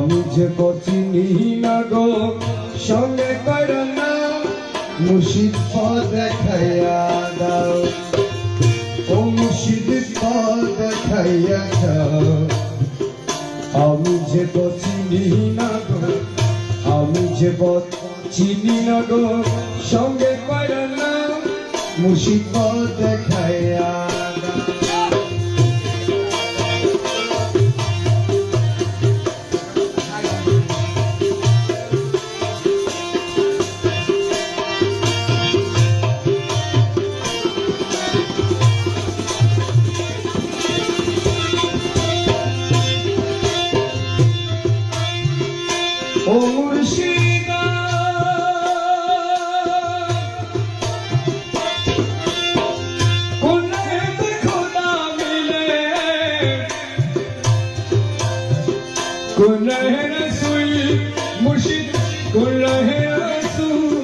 আমি যে চিনি না গো সঙ্গে করো না মুর্শিদ পথ দেখাইয়া দাও ও মুর্শিদ পথ দেখাইয়া দাও আমি যে চিনি না গো আমি যে চিনি না গো সঙ্গে করো না মুর্শিদ পথ দেখাইয়া ও মুর্শিদা কোনে খোদা মিলে কোনে রসুল মুর্শিদ কোনে রসুল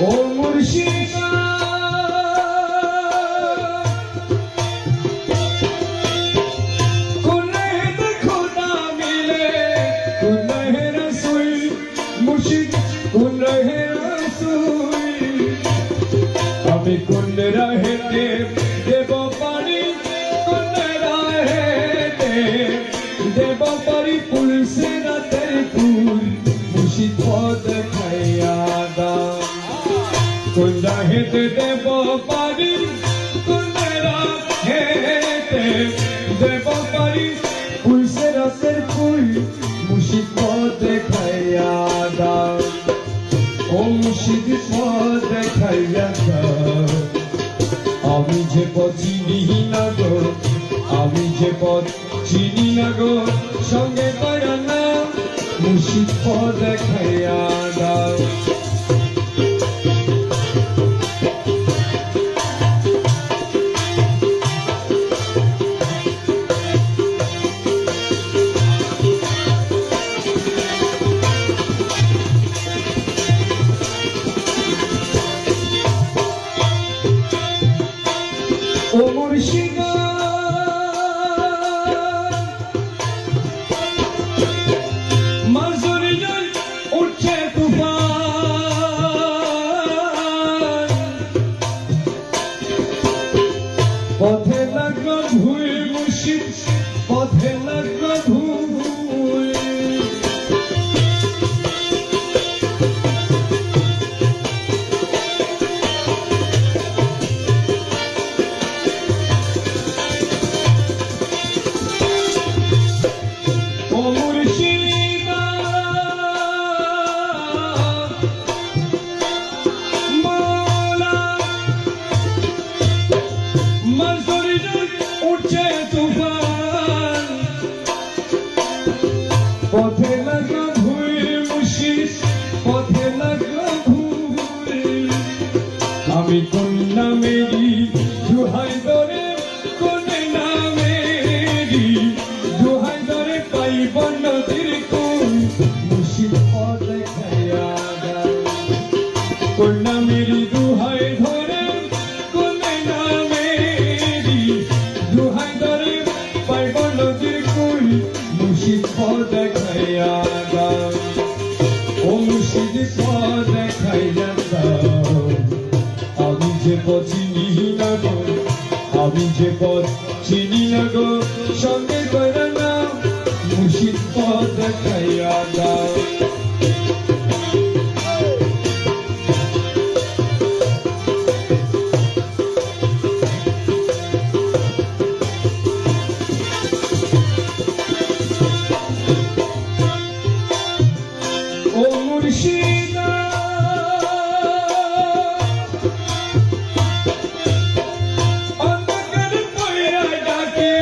ও মুর্শিদা কোনে খোদা মিলে কোনে রসুল মুর্শিদ কোনে রসুল আমি কোন রাহেতে দেব পারি কোন রাহেতে দেব পারি পুলসে রাতের ফুল মুর্শিদ পথ দেখাইয়া দাও কোন রাহেতে দেব পারি কোন রাহেতে দেব পারি পুলসে রাতের ফুল মুর্শিদ পথ দেখাইয়া দাও ও মুর্শিদ পথ দেখাইয়া দাও আমি যে চিনি না গো আমি যে চিনি না গো সঙ্গে করো না মুর্শিদ পথ দেখাইয়া দাও ও মুর্শিদা মাজরি জল উঠছে তুফান পথে লাগলো ভুল মুর্শিদ পথে লাগলো ভুল মাজরি জল উঠছে তুফান পথে লাগলো ভুল মুর্শিদ পথে লাগলো ভুল আমি কোন নামেরি দুহাই ধরে কোন নামেরি দুহাই ধরে পাইব নদীর কোন মুর্শিদ পথ দেখাইয়া দাও কোন নামেরি দুহাই ধরে কোন নামেরি দুহাই ধরে পাইব নদীর কোন মুর্শিদ পথ দেখাইয়া দাও ও মুর্শিদ পথ দেখাইয়া দাও আমি যে চিনি না গো আমি যে চিনি না গো সঙ্গে করো না মুর্শিদ পথ দেখাইয়া দাও ও মুর্শিদা অন্ধকার পয়রা ডাকে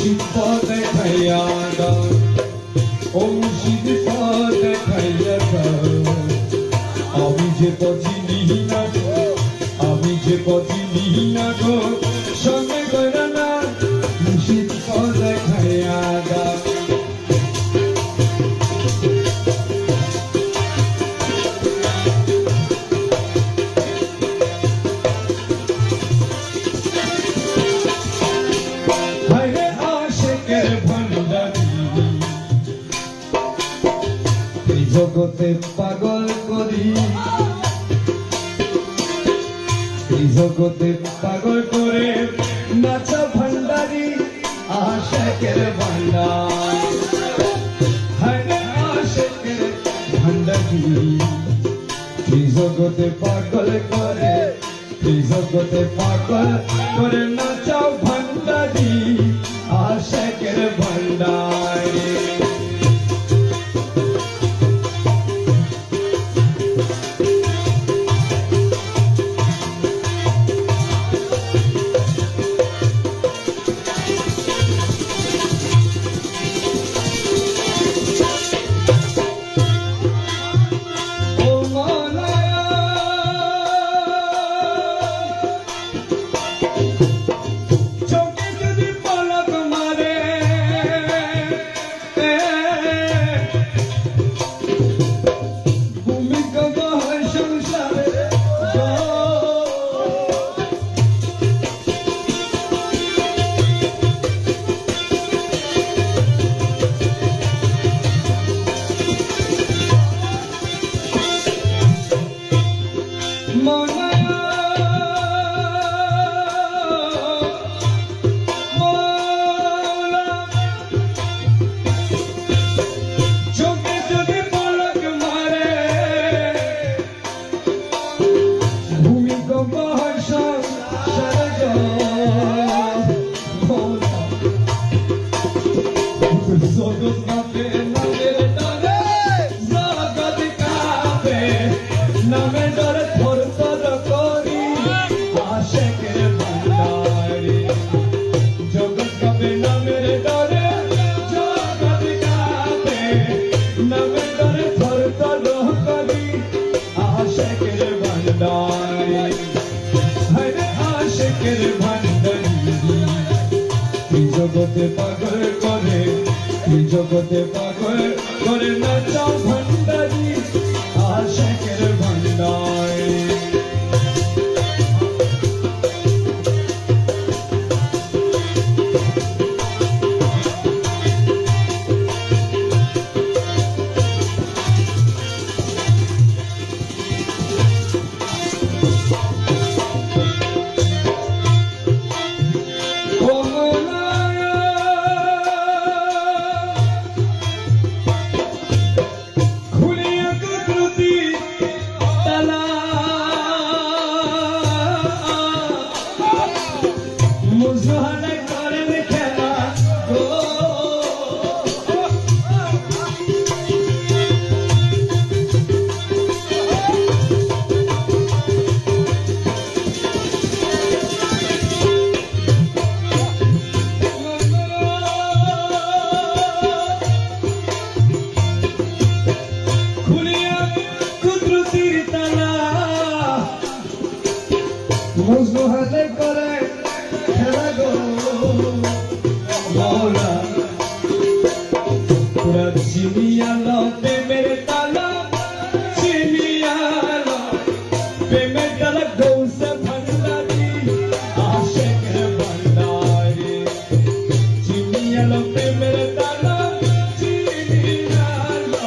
মুর্শিদ পথ দেখাইয়া দাও ও মুর্শিদ পথ দেখাইয়া দাও আমি যে পথিনি না গো আমি যে পথিনি না গো সঙ্গে কইরা না মুর্শিদ পথ দেখাইয়া দাও জগতে পাগল করি এই জগতে পাগল করে নাচা ভান্ডারি আশেকের ভান্ডার হরে আশেকের ভান্ডারি এই জগতে পাগল করে এই জগতে পাগল করে নাচা ভান্ডারি আশেকের ভান্ডারি জগতে পাগল করে জগতে পাগল করে নাচা ভান্ডারি আশেকের ভান্ডারি মজনু হাতে করে খেলা গো মৌলা পুরা চিনিয়ালো প্রেমের তালা চিনিয়ালো প্রেমের তালা গৌসে ভান্ডারি আশেকের ভান্ডারি চিনিয়ালো প্রেমের তালা চিনিয়ালো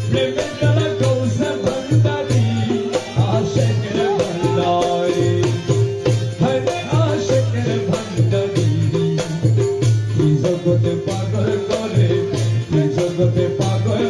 প্রেমের তালা গৌসে ভান্ডারি আশেকের ভান্ডারি জগতে পাগল করে জগতে পাগল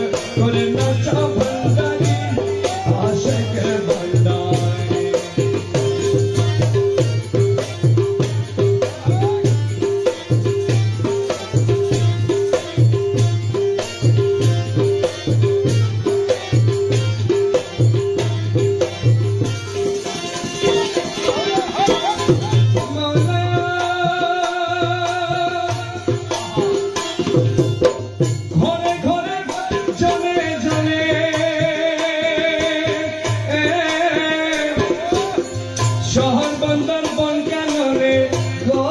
ঘরে ঘরে জনে জনে শহর বন্দর বন কেন রে গো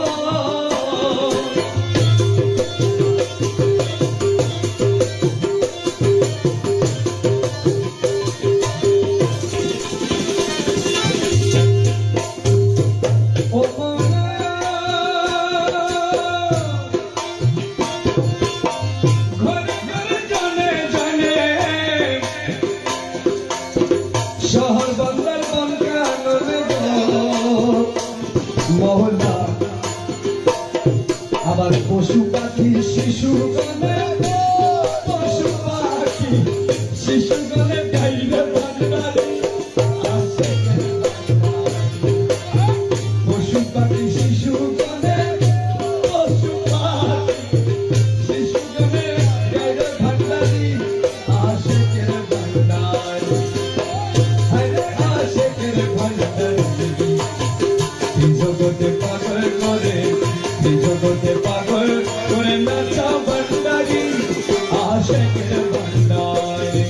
শহর বন্দর বন কেন রে মহল্লা আবার পশু পাখি শিশু গনে পশু পাখি শিশু গনে গাইলে ভান্ডারি পশু পাখি শিশু গনে পশু পাখি শিশু গনে গাইলে ভান্ডারি আশেকের ভান্ডারি জগতে পাগল করে নাচা ভান্ডারি আশেকের ভান্ডারি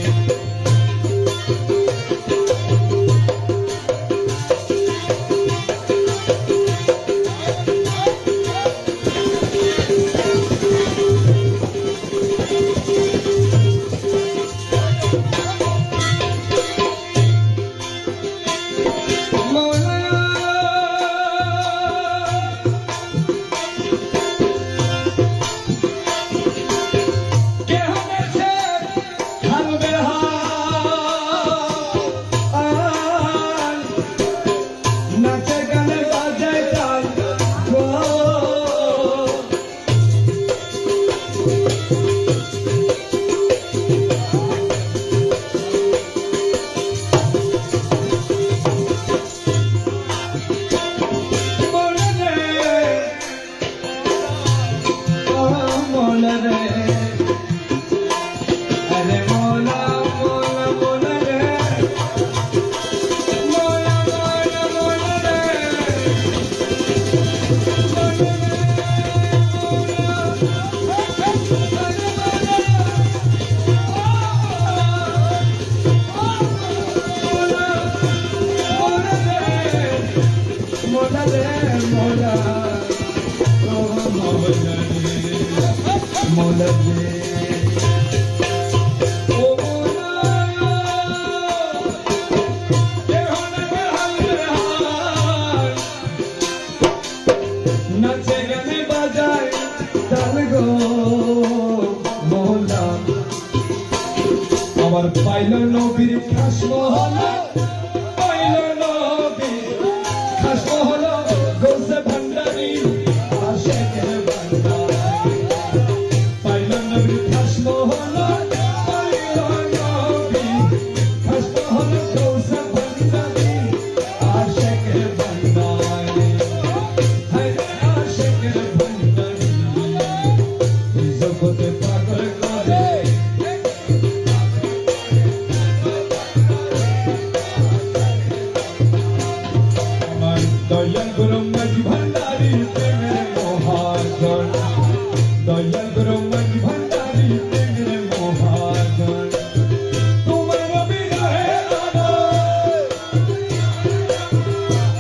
নাচে গানে বাজায় তাল গো মোহল্লা আবার পাইল নবীর খাস মহল্লা পাইল নবীর খাস মহল্লা গৌসে ভান্ডারি আশেকের ভান্ডারি পাইল নবীর খাস মহল্লা পাইল নবীর খাস মহল্লা গৌসে ভান্ডারি আশেকের ভান্ডারি জগতে পাগল করে আমার দয়াল গুরু মাঝি ভান্ডারি প্রেমের মহাজন দয়াল গুরু মাঝি ভান্ডারি প্রেমের মহাজন তোমার বিরহে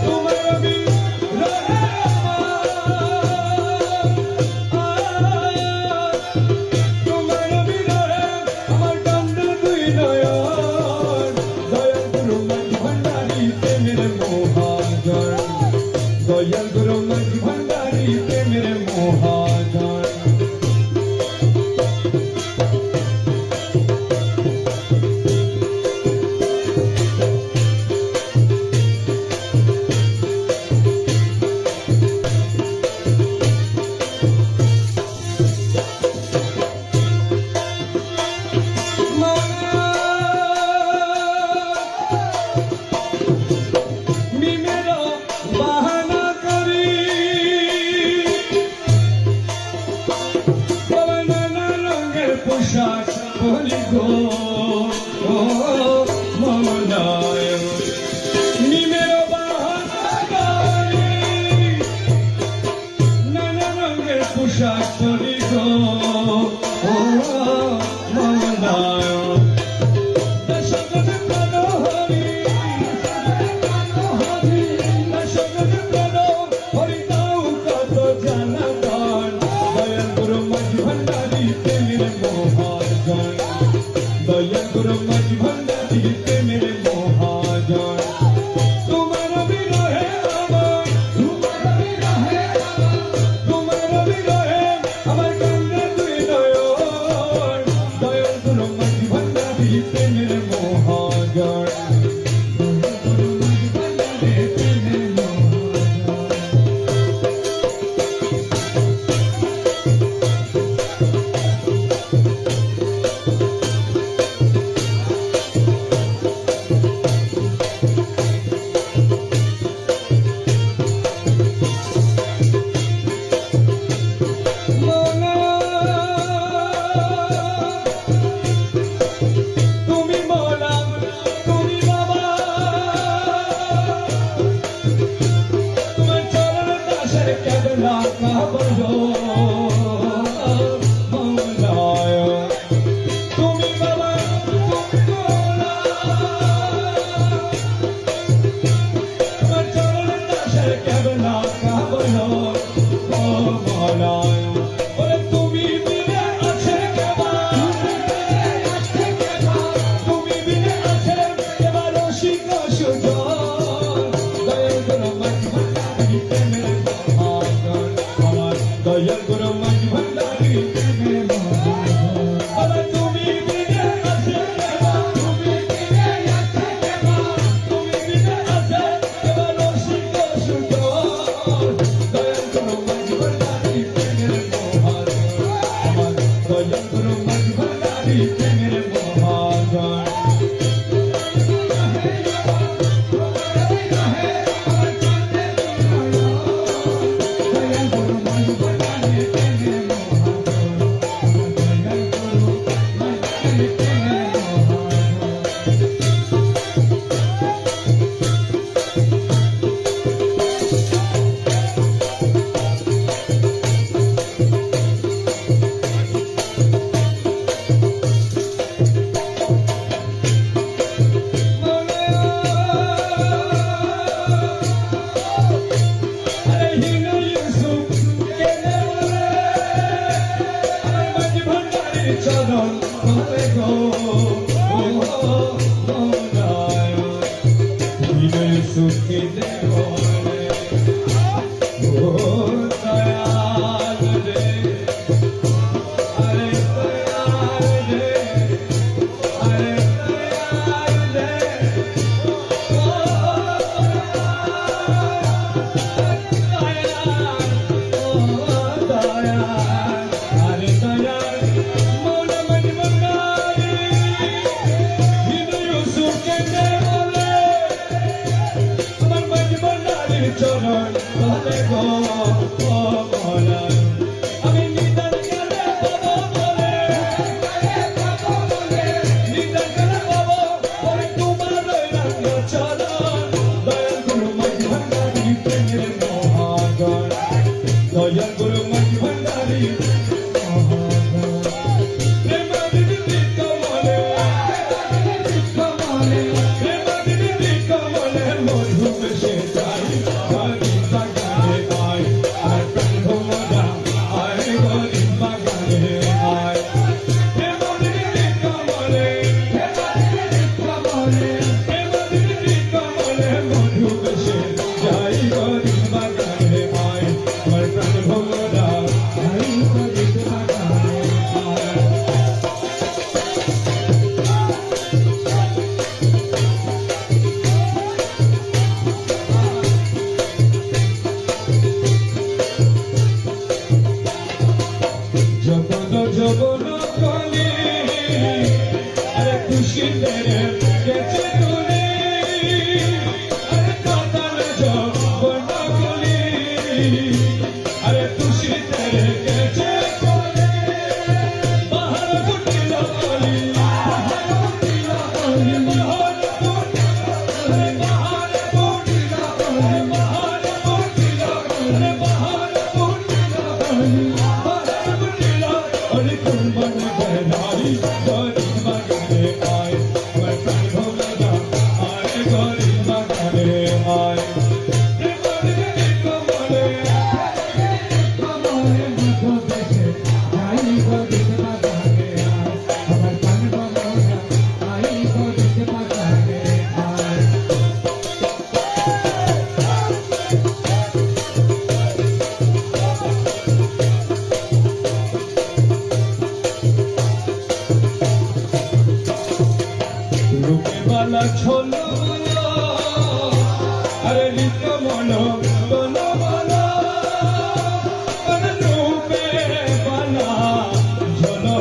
তোমার বিরহে দয়াল গুরু মাঝি ভান্ডারি প্রেমের মহাজন বলি গো মমনায় নিমের বাহারি নানা রঙের পোশাক বলি গো মাঝ ভান্ডারি প্রেমের মহাজন বাবা তুমি বিনে আছে কেবা তুমি বিনে আছে কেবা তুমি বিনে আছে কেবা রসিক সুন্দর দয়াল গুরু মাঝ ভান্ডারি প্রেমের মহাজন আমার দয়াল গুরু মাঝ ভান্ডারি প্রেমের মহাজন চরণ ধরে গো বিনয় সুখে দেব দয়াল রে আরে দয়াল রে আরে দয়াল রে চরণ ধরে গো বলা আমি নিদান গেলে বাবা বলে নিদান গেলে বাবা ওই তোমার রঙ চরণ দয়াল গুরু মাঝ ভান্ডারি প্রেমের মহাজন দয়াল গুরু মাঝ ভান্ডারি মহাজন প্রেম দিদি কমলে প্রেম দিদি কমলে মধু সে যাই যবন কলি আরে খুশি তেরে গেছে তুলি আরে কাতাল যবন কলি আরে খুশি তেরে গেছে কলি বাহার ফুটিল কলি বাহার ফুটিল কলি বাহার ফুটিল কলি বাহার ফুটিল কলি বাহার ফুটিল কলি अरे कुर्बान बहनाई गरीब मगाने आए मैं प्राण भोगा आए गरीब मगाने आए कमले मधु देशे आई गरीब मगाने आए हमार प्राण भोगा आई गरीब मगाने आए বালা ছোলো আরে লিখ মনো বলো বলো আরে রূপে বালা ছোলো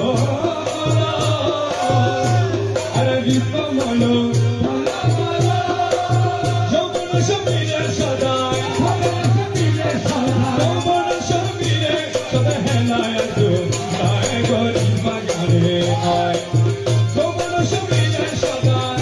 আরে লিখ মনো বলো বলো যৌবন সমীরে সদাই যৌবন সমীরে সদা হেলায় আয় গরিব মাগারে আয় যৌবন সমীরে সদাই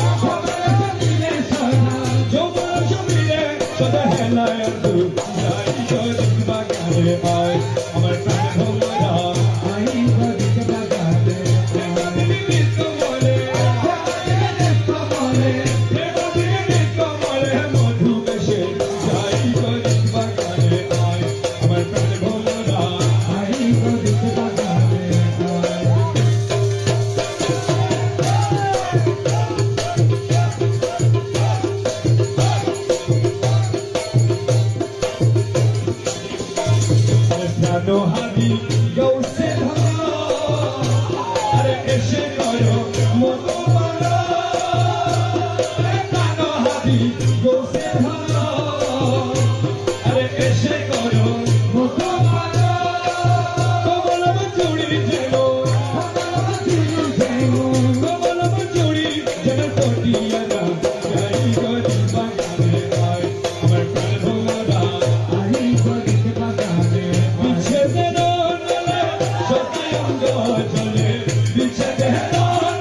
শতায়ঙ্গ জলে বিচ্ছেদের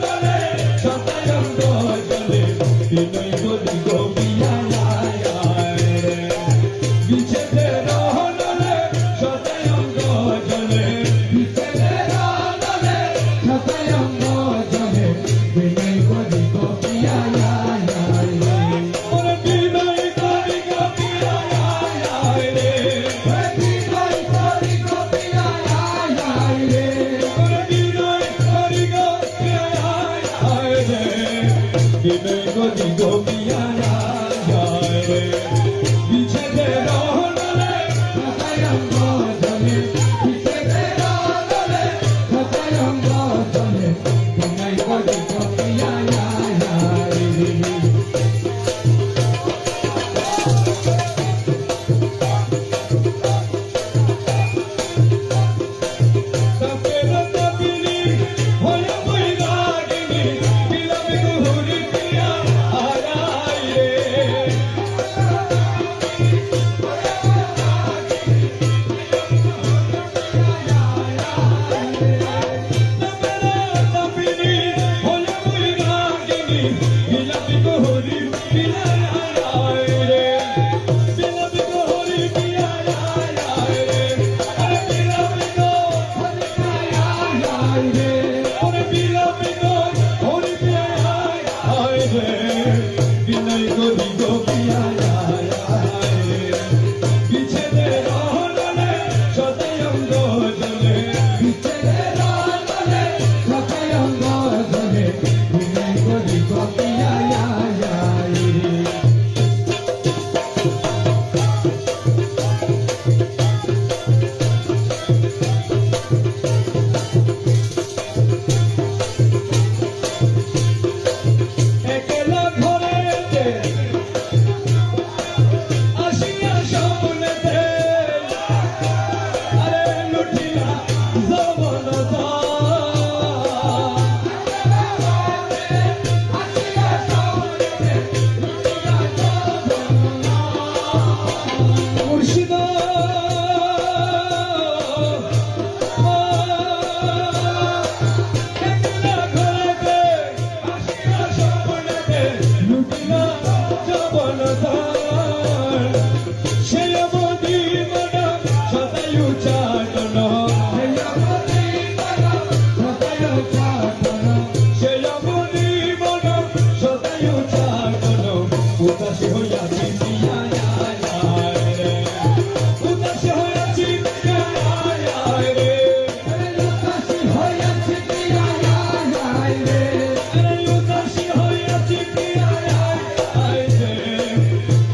তলে শতায়ঙ্গ জলে বিনয় করি গোপিয়া বিচ্ছেদের তলে শতায়ঙ্গ জলে বিচ্ছেদের তলে শতায়ঙ্গ জলে বিনয় করি গোপিয়া বিনয় করি গোপিয়া রে বিচ্ছেদের তলে শতায়ঙ্গ জলে বিচ্ছেদের তলে শতায়ঙ্গ জলে বিনয় করি গোপিয়া রে বিনয় করি গোপিয়া বিচ্ছেদের তলে শতায়ঙ্গ জলে বিচ্ছেদের তলে শতায়ঙ্গ জলে বিনয় করি গোপিয়া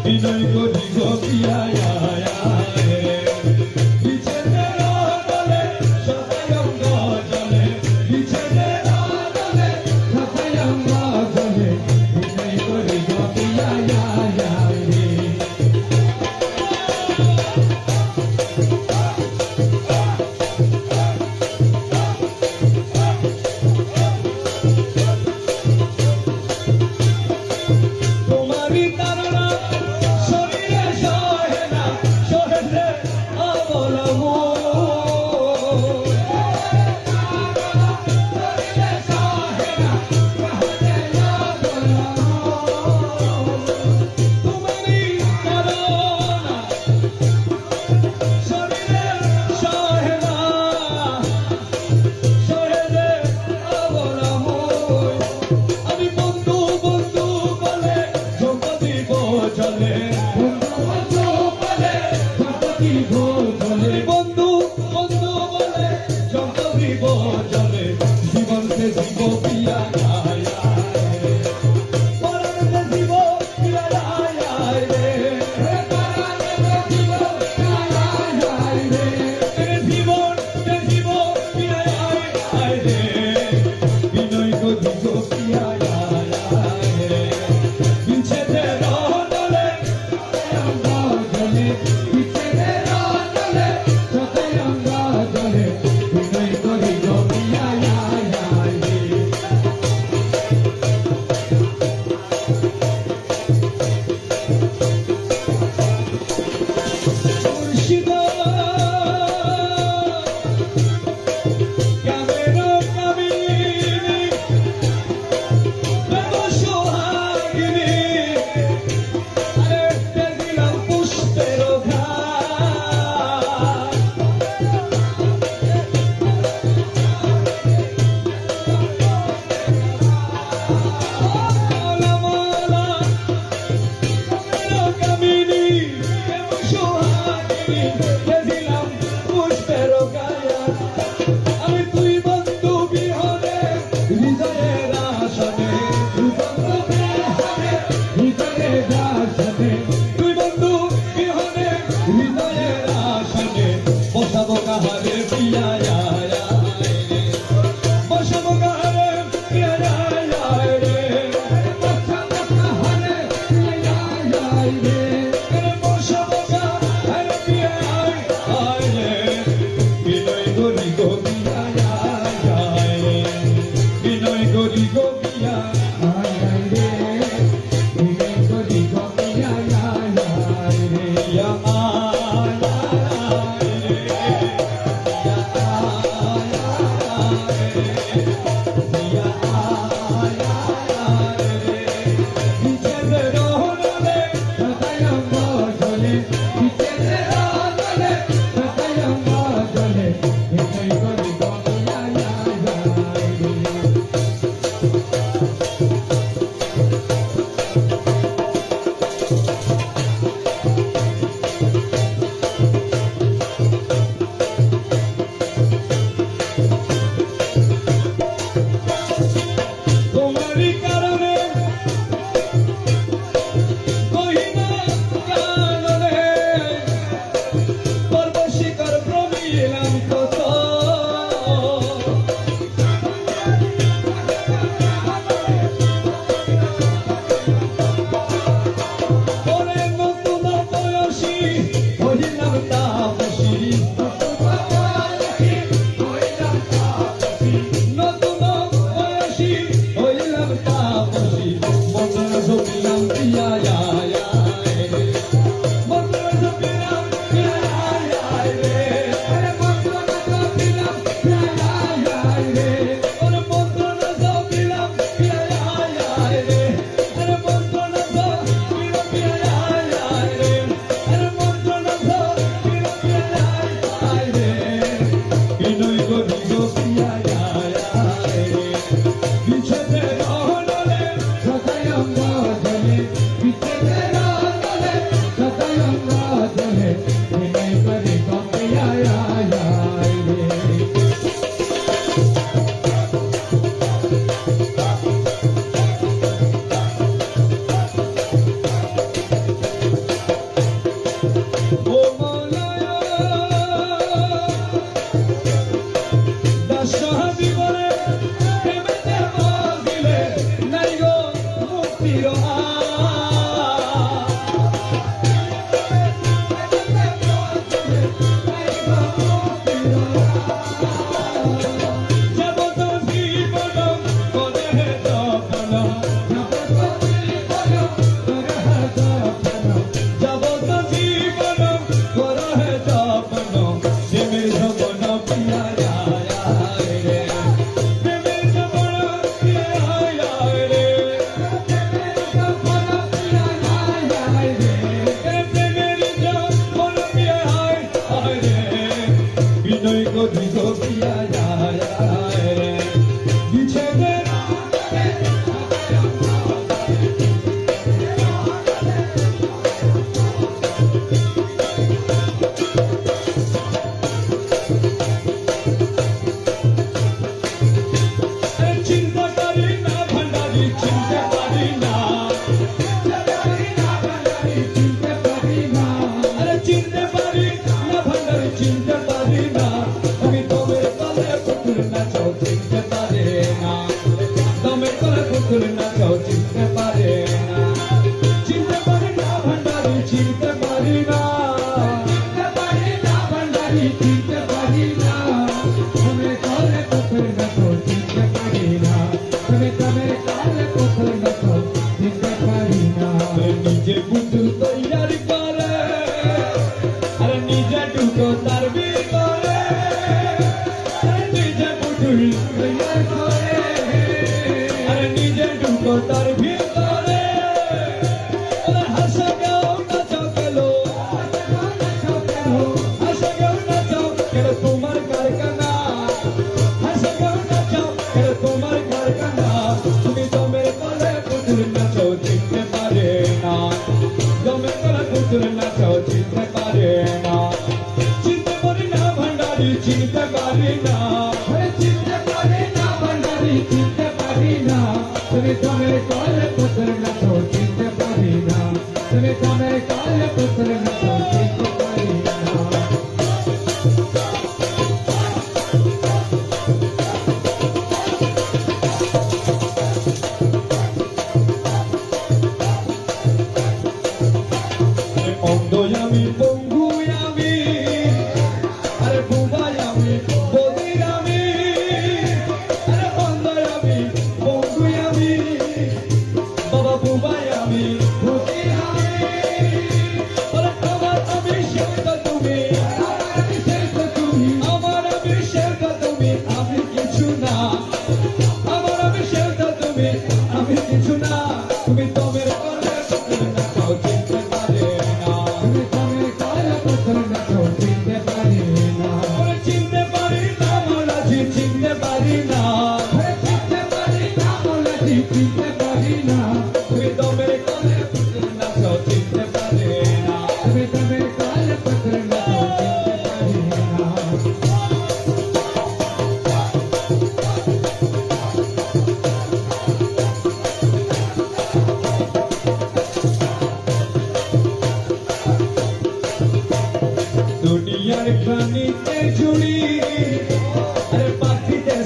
বিনয় করি গোপিয়া বিচ্ছেদের তলে শতায়ঙ্গ জলে বিচ্ছেদের তলে শতায়ঙ্গ জলে বিনয় করি গোপিয়া বন্ধু বন্ধু বলে যত দিব জলে জীবনকে জীব পিয়া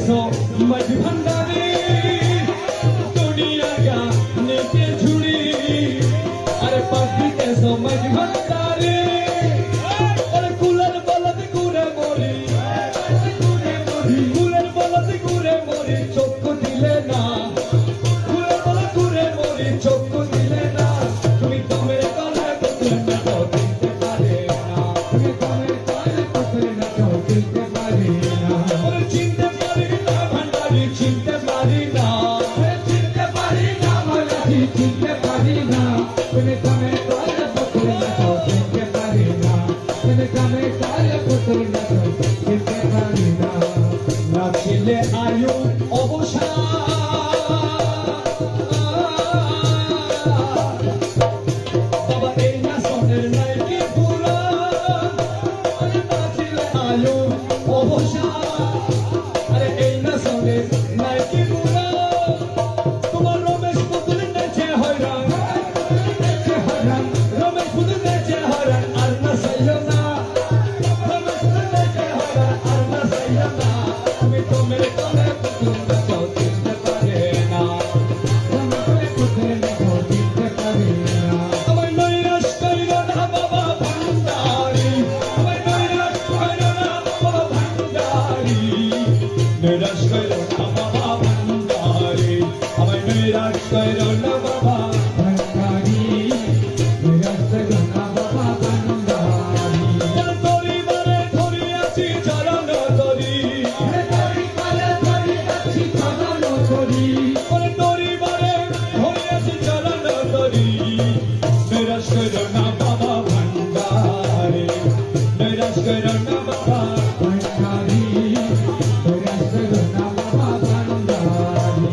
দিতেছো মাঝ ভান্ডারে দুনিয়া গা নেতে ঝুড়ি আরে পাক দিতেছো মাঝ ভান্ডারে আরে কুলের বলদ ঘুরে মরি কুলের বলদ ঘুরে মরি চোখ দিলে না কুলের বলদ ঘুরে মরি চোখ দিলে না তুমি তো মেরে গলায় পুতুল না তো দিতে পারে না তুমি তো মেরে গলায় পুতুল না তো দিতে পারে না ওরে চিনতে পারি না ভান্ডারি চিনতে পারি না চিনতে পারি না ভান্ডারি চিনতে পারি না তুমি তো মেরে গলায় পুতুল না তো দিতে পারি না তুমি তো মেরে গলায় পুতুল না তো দিতে পারি না নাচিলে আয়ু অবসান বাবা এই নাচনের নাই কি পুরাণ আরে নাচিলে আয়ু অবসান আরে এই নাচনের নাই কি পুরাণ তোমার রমেশ পুতুল নেচে হয়রান রমেশ পুতুল নেচে হয়রান আর নাচাইও না রমেশ পুতুল নেচে হয়রান আর নাচাইও না তুমি তো মেরে গলায় পুতুল না তো দিতে পারে না তুমি পুতুল না তো দিতে পারে না আমায় নৈরাশ কইরো না বাবা ভান্ডারি আমায় নৈরাশ কইরো না বাবা ভান্ডারি নৈরাশ কইরো না বাবা ভান্ডারি আমায় নৈরাশ কইরো না বাবা ভান্ডারি নৈরাশ কইরো না বাবা ভান্ডারি তোরি বারে ধরি আছি চরণ তরি তোরি বারে ধরি আছি চরণ তরি ওরে তোরি বারে ধরি আছি চরণ তরি নৈরাশ কইরো না বাবা ভান্ডারি নৈরাশ কইরো না বাবা ভান্ডারি নৈরাশ কইরো না বাবা ভান্ডারি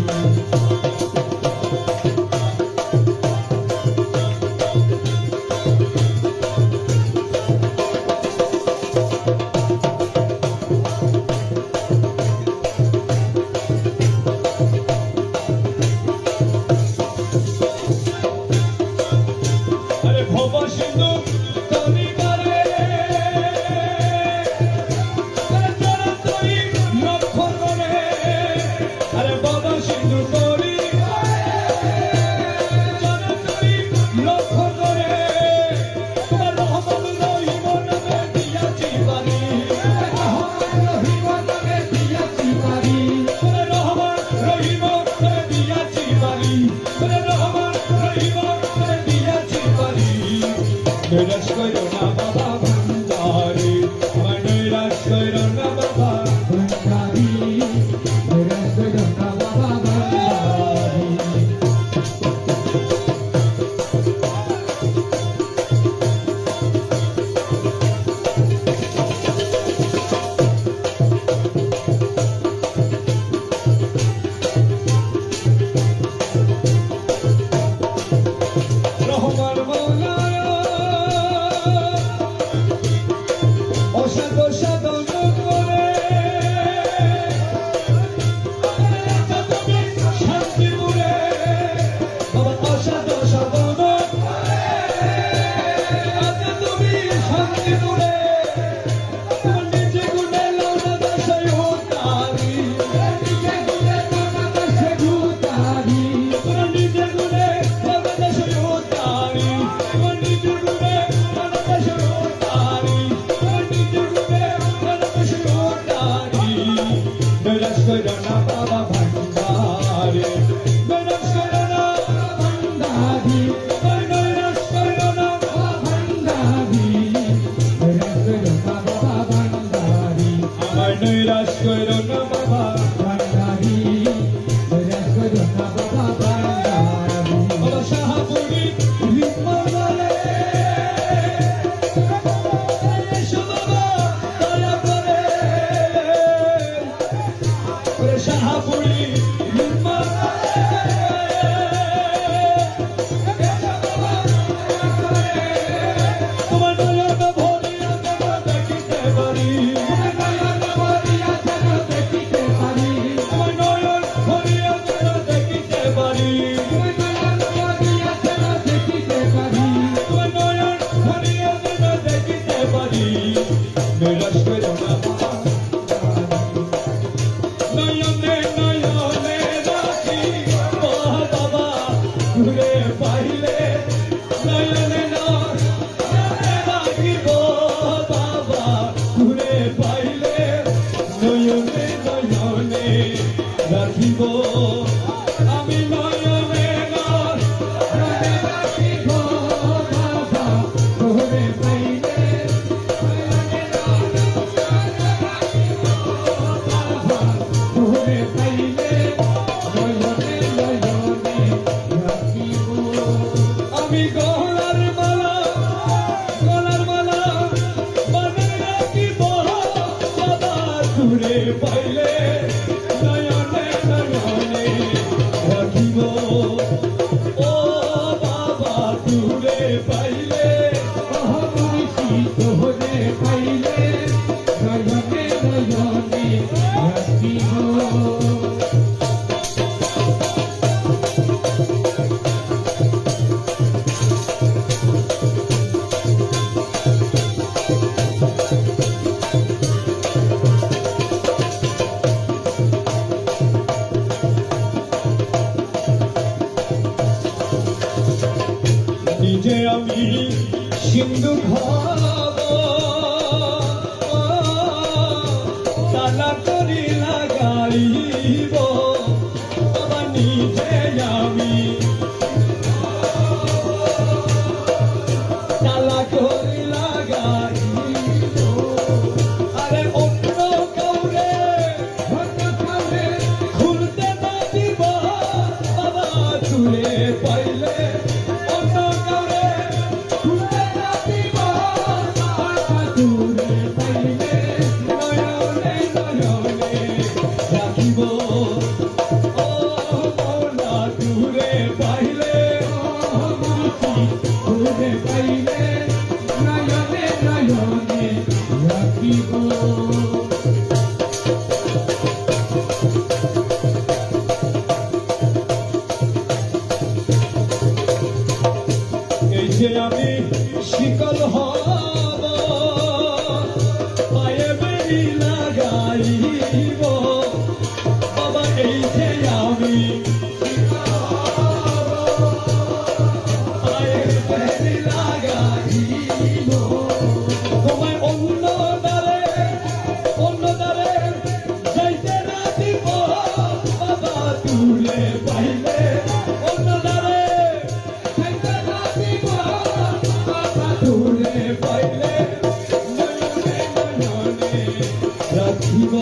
আরে ভব সিন্ধু তরি বারে আরে চরণ তরি লক্ষ্য করে আরে ভব সিন্ধু তরি চরণ তরি লক্ষ্য করে তোমার রহমান রহিম নামে দিয়াছি বাড়ি রহমান নামে দিয়াছি বাড়ি রহমান রহিম নামে দিয়াছি বাড়ি রহমান রহিম নামে দিয়াছি বাড়ি নৈরাশ কইরো না বাবা ভান্ডারি আমায় নৈরাশ কইরো না বাবা ভান্ডারি নৈরাশ কইরো না বাবা ভান্ডারি রহমান মৌলানা অসাধ সাধন করে শান্তি মুরে বাবা অসাধ সাধন আজ তুমি শান্তি মুরে তোমার নিজে গুণে লাউনা দশাই হোতারি নিজে গুণে লাউনা দশাই হোতারি তোমার নিজে গুণে লাউনা দশাই হোতারি তোমার নিজে গুণে লাউনা দশাই হোতারি তোমার নিজে গুণে লাউনা দশাই হোতারি নৈরাশ কইরো না বাবা ভান্ডারি নৈরাশ কইরো না ভান্ডারি নৈরাশ কইরো না ভান্ডারি নৈরাশ কইরো না বাবা ভান্ডারি আমায় নৈরাশ কইরো না বাবা ভান্ডারি নৈরাশ কইরো না বাবা ভান্ডারি বাবা শাহপুরি হিম্মলে এসো বাবা দয়া করে ওরে শাহপুরি হিম্মলে এসো বাবা দয়া করে তোমার নয়ন ভরিয়া যেন দেখিতে পারি তোমার নয়ন ভরিয়া যেন দেখিতে পারি তোমার নয়ন ভরিয়া যেন দেখিতে পারি তোমার নয়ন ভরিয়া যেন দেখিতে পারি তোমার নয়ন ভরিয়া যেন দেখিতে পারি নৈরাশ কইরো না বাবা নয়নে নয়নে রাখিব বাবা ঘুরে পাইলে নয়নে নয়নে রাখিব বাবা ঘুরে পাইলে নয়নে নয়নে রাখিব আমি নয়নে নয়নে রাখিব বাবা ঘুরে পাইলে ঘুরে পাইলে নয়নে নয়নে রাখিব আমি গলার মালা বাঁধে রাখিব বাবা ঘুরে পাইলে নয়নে নয়নে রাখিব ও বাবা ঘুরে পাইলে ঘুরে পাইলে নয়নে নয়নে রাখিব নিজে আমি সিন্ধু ভাব তালা করি লাগাইব বাবা নিজে আমি তালা করি লাগাইব আরে অন্য কাউরে খুলতে না দিব বাবা চুলে পাইলে অন্য কাউরে খুলতে না দিব বাবা চুলে পাইলে নয়নে নয়নে রাখিব ও মৌলা ঘুরে পাইলে ঘুরে পাইলে নয়নে নয়নে রাখিব এই যে আমি শিকল হব পায়ে বেরি লাগাইব বাবা এই যে আমি পায়ে বেরি লাগাইব তোমায় অন্য দ্বারে যাইতে না দিব বাবা তুলে পাইলে অন্য দ্বারে যাইতে না দিব বাবা তুলে পাইলে নয়নে নয়নে রাখিব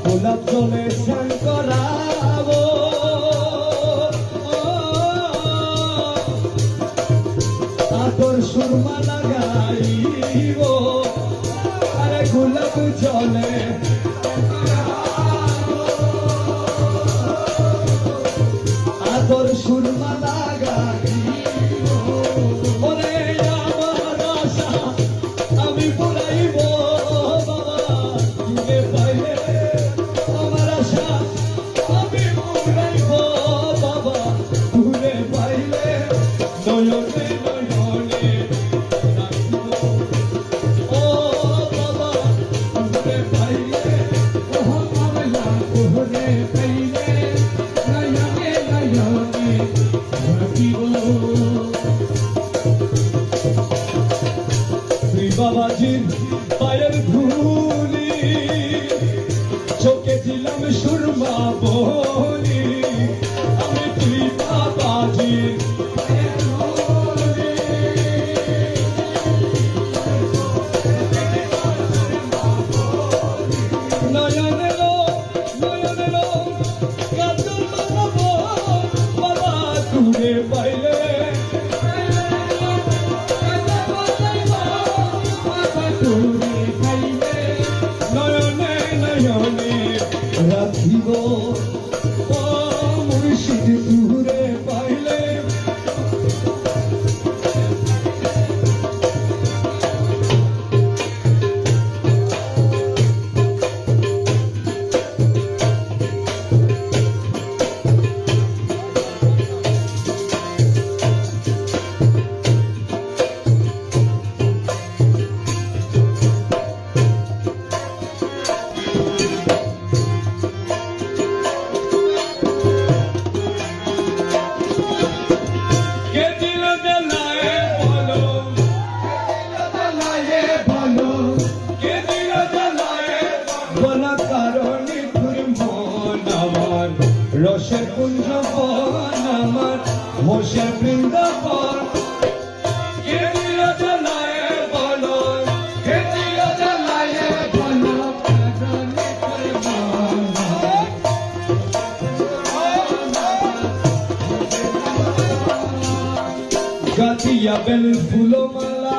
গোলাপ জলে স্নান করাব আতর সুরমা লাগাইব আরে গোলাপ জলে আতর সুরমা লাগাইব ওরে আমার আশা আমি পুরাইব বাবা ঘুরে পাইলে আমার আশা আমি পুরাইব বাবা ঘুরে পাইলে নয়নে নয়নে রাখিব ও বাবা ঘুরে পাইলে ও মাওলা ঘুরে পাইলে নয়নে নয়নে রাখিব শ্রী বাবাজির পায়ের ধুলি চোখে দিলাম সুরমা বলি আমি তুই বাবাজির পায়ের ধুলি নয়নে কাজল বাবা বাবা ঘুরে পাইলে নয়নে নয়নে রাখিব রসের কুঞ্জ বন আমার হোসের বৃন্দাবন কে দিল জ্বালায় বলো কে দিল জ্বালায় বলো গাতিয়া বেল ফুলো মালা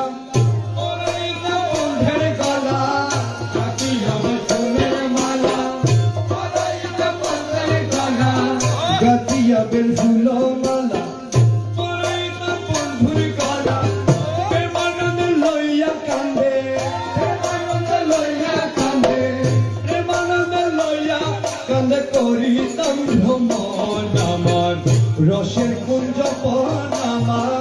অরুণিতা বন্ধের গলা গাতিয়া বেল ফুলের মালা অরুণিতা বন্ধের গলা গাতিয়া বেল ফুলো মালা অরুণিতা বন্ধুর গলা প্রেমানন্দ লইয়া কান্দে প্রেমানন্দ লইয়া কান্দে প্রেমানন্দ লইয়া কান্দে করিতাম ভ্রমণ আমার রসের কুঞ্জ বন আমার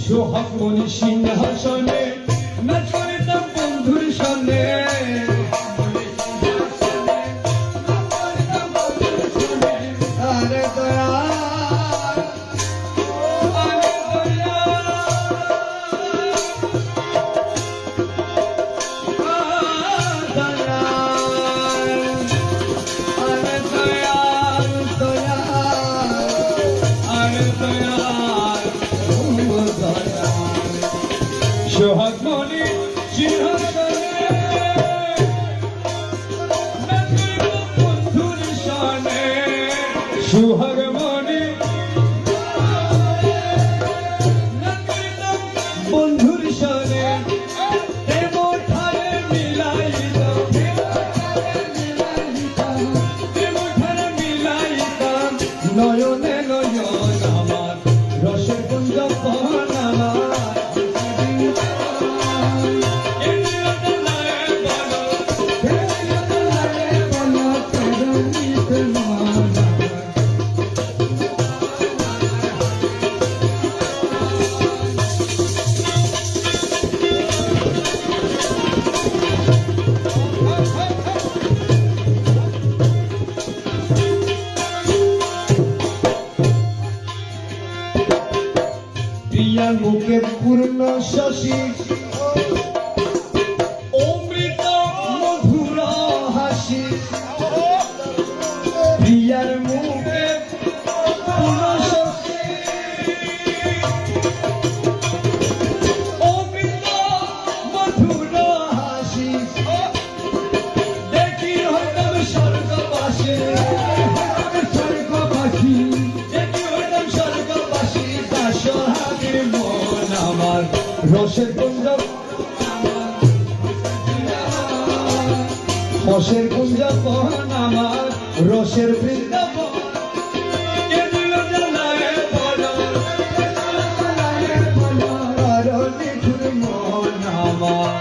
সোহাগ মনি সিংহাসনে নাচ করিতাম বন্ধুর সনে আরে দয়া আরে দয়া আরে দয়া দয়া আরে দয়া সোহাগ মনি সিংহাসনে বন্ধুর সনে সোহাগ মনি বন্ধুর সনে দেব ঠারে মিলাইতাম দেব ঠারে মিলাইতাম নয়নে নয়ন আমার রসের কুঞ্জ বন আমার প্রিয়ার মুখে পূর্ণ শশী অমৃত মধুর হাসি প্রিয়ার মুখে পূর্ণ শশী অমৃত মধুর হাসি দেখি হইতাম স্বর্গবাসী স্বর্গবাসী দেখি হইতাম স্বর্গবাসী দাসহাগের মন আমার রসের কুঞ্জ রসের কুঞ্জ বন আমার রসের বৃন্দাবন কে দিল জ্বালায় বলো আরো নিঠুর মন আমার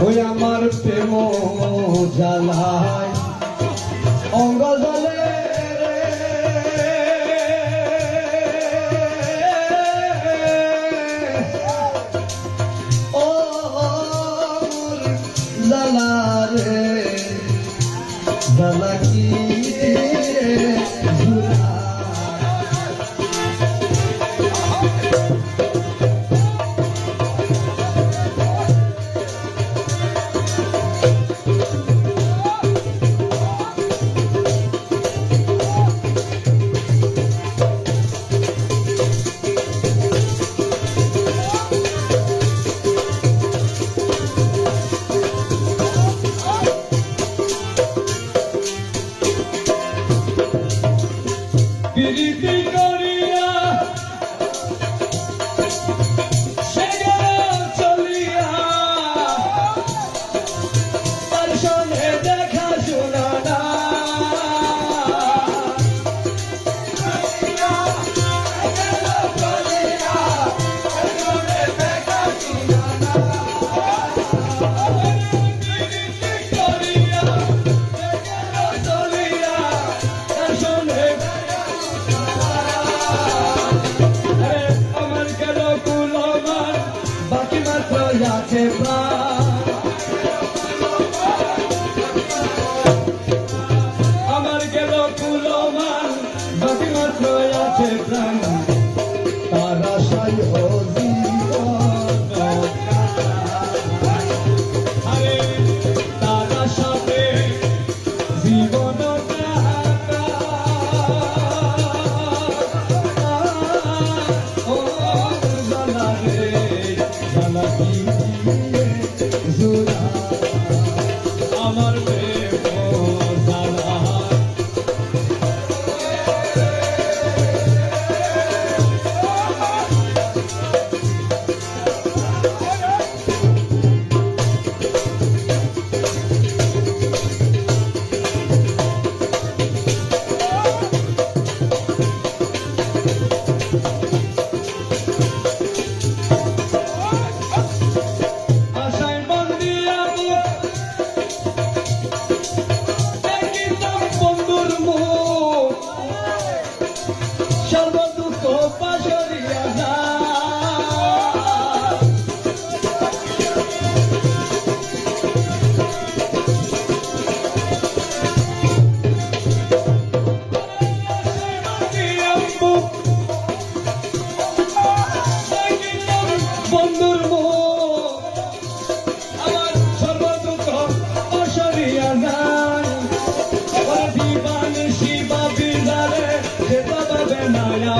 ওই আমার প্রেম জ্বালায় অঙ্গ জলে ও জ্বালা রে জ্বালা কি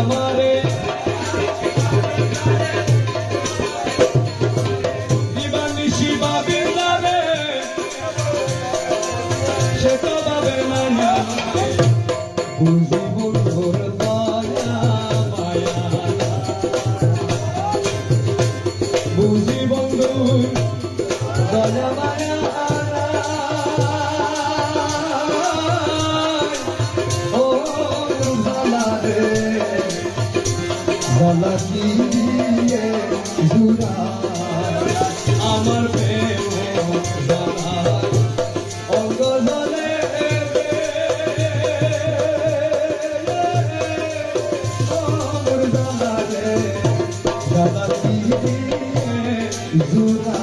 আমারে দিবানি শিবা বিন্দারে সে তো পাবে না বুঝি বন্ধুর দয়া মায়া বুঝি বন্ধুর দয়া মায়া গলা দিয়ে জুড়া আমার প্রেম গলার অঙ্গ জলে গলা দিয়ে জুড়া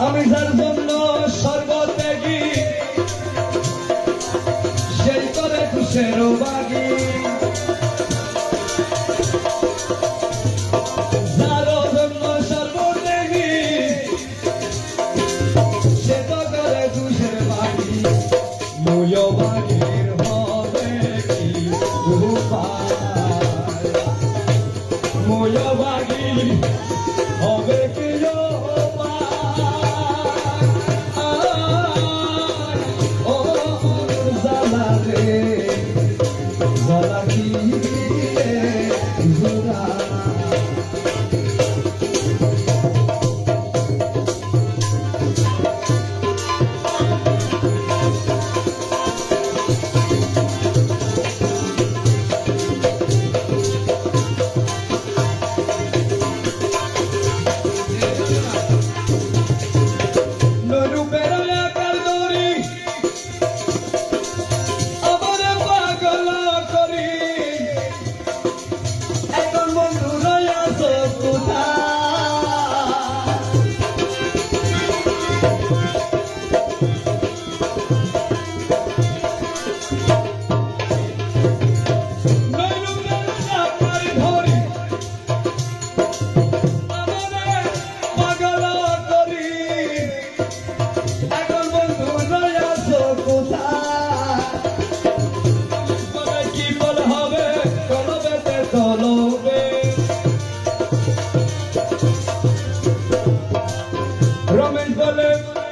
আমি যার জন্য সর্বত্যাগী সেই করে খুশের বাগি যার জন্য সর্বত্যাগী সে তো করে খুশের বাগি মূল্য বাগির হবে কি মূল্য বাগি হবে কি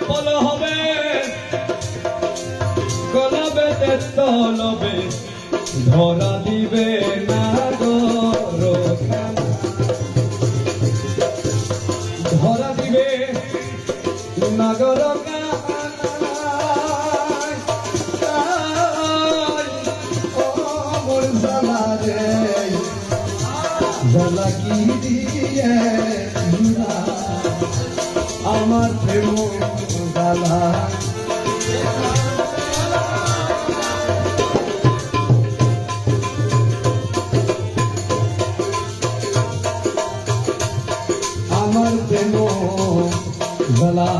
বল হবে কলবে তলবে ধরা দিবে না ধরা দিবে নাগর জ্বালা কি দিয়ে আমার প্রেম জ্বালা আমার প্রেম জ্বালা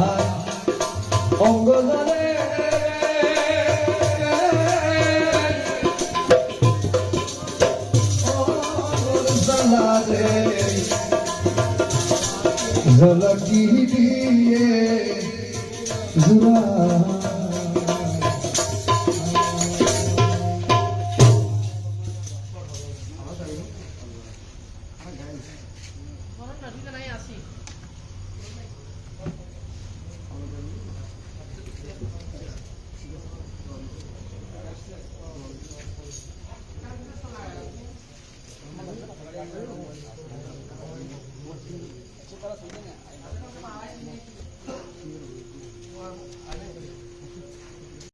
অঙ্গ জ্বালে ঝলকি দিয়ে জুড়া